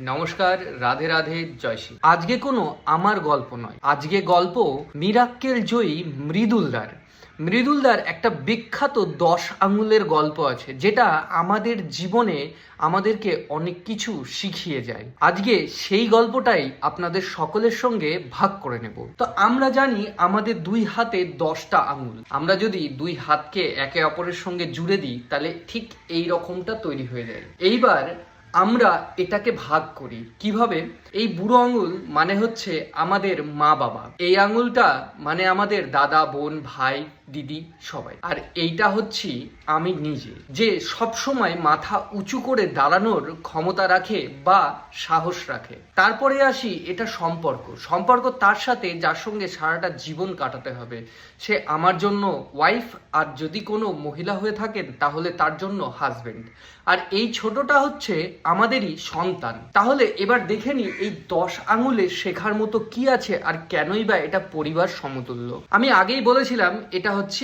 নমস্কার, রাধে রাধে, জয় শ্রী। আজকে কোনো আমার গল্প নয়, আজকে গল্প মিরাক্কেল জয়ী মৃদুলদার একটা বিখ্যাত 10 আঙুলের গল্প আছে, যেটা আমাদের জীবনে আমাদেরকে অনেক কিছু শিখিয়ে যায়। আজকে সেই গল্পটাই আপনাদের সকলের সঙ্গে ভাগ করে নেব। তো আমরা জানি আমাদের দুই হাতে 10টা আঙুল। আমরা যদি দুই হাতকে একে অপরের সঙ্গে জুড়ে দিই তাহলে ঠিক এই রকমটা তৈরি হয়ে যায়। এইবার আমরা এটাকে ভাগ করি কিভাবে? এই বুড়ো আঙুল মানে হচ্ছে আমাদের মা বাবা, এই আঙুলটা মানে আমাদের দাদা বোন ভাই দিদি সবাই, আর এইটা হচ্ছি আমি নিজে, যে সব সময় মাথা উঁচু করে দাঁড়ানোর ক্ষমতা রাখে বা সাহস রাখে। তারপরে আসি এটা সম্পর্ক তার সাথে যার সঙ্গে সারাটা জীবন কাটাতে হবে। সে আমার জন্য ওয়াইফ, আর যদি কোনো মহিলা হয়ে থাকেন তাহলে তার জন্য হাজবেন্ড, আর এই ছোটটা হচ্ছে আমাদেরই সন্তান। তাহলে এবার দেখে নি এই 10 আঙুলে শেখার মতো কি আছে, আর কেনই বা এটা পরিবার সমতুল্য। আমি আগেই বলেছিলাম এটা হচ্ছে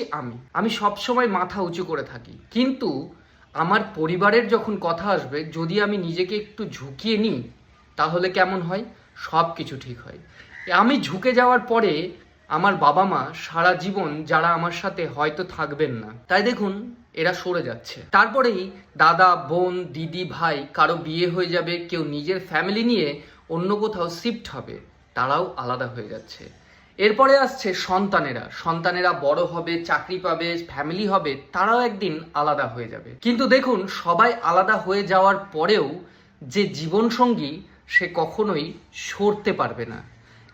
আমি সব সময় মাথা উঁচু করে থাকি, কিন্তু আমার পরিবারের যখন কথা আসবে, যদি আমি নিজেকে একটু ঝুঁকিয়ে নিই তাহলে কেমন হয়? সব কিছু ঠিক হয়। আমি ঝুঁকে যাওয়ার পরে আমার বাবা মা সারা জীবন যারা আমার সাথে হয়তো থাকবেন না, তাই দেখুন এরা সরে যাচ্ছে। তারপরেই দাদা বোন দিদি ভাই কারো বিয়ে হয়ে যাবে, কেউ নিজের ফ্যামিলি নিয়ে অন্য কোথাও শিফট হবে, তারাও আলাদা হয়ে যাচ্ছে। এরপরে আসছে সন্তানেরা বড় হবে, চাকরি পাবে, ফ্যামিলি হবে, তারাও একদিন আলাদা হয়ে যাবে। কিন্তু দেখুন, সবাই আলাদা হয়ে যাওয়ার পরেও যে জীবনসঙ্গী, সে কখনোই সরতে পারবে না।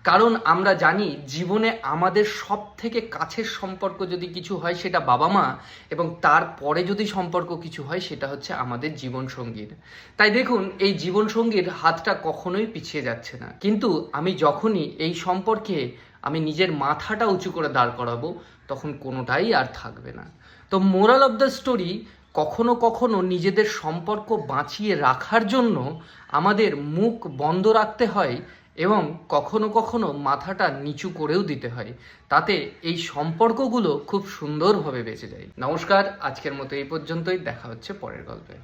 কারণ আমরা জানি জীবনে আমাদের সব থেকে কাছের সম্পর্ক যদি কিছু হয় সেটা বাবা মা, এবং তারপরে যদি সম্পর্ক কিছু হয় সেটা হচ্ছে আমাদের জীবনসঙ্গীর। তাই দেখুন, এই জীবনসঙ্গীর হাতটা কখনোই পিছিয়ে যাচ্ছে না। কিন্তু আমি যখনই এই সম্পর্কে আমি নিজের মাথাটা উঁচু করে দাঁড় করাবো, তখন কোনোটাই আর থাকবে না। তো মোরাল অফ দ্য স্টোরি, কখনো কখনো নিজেদের সম্পর্ক বাঁচিয়ে রাখার জন্য আমাদের মুখ বন্ধ রাখতে হয়, এবং কখনো কখনো মাথাটা নিচু করেও দিতে হয়। তাতে এই সম্পর্কগুলো খুব সুন্দরভাবে বেঁচে যায়। নমস্কার, আজকের মতো এই পর্যন্তই। দেখা হচ্ছে পরের গল্পে।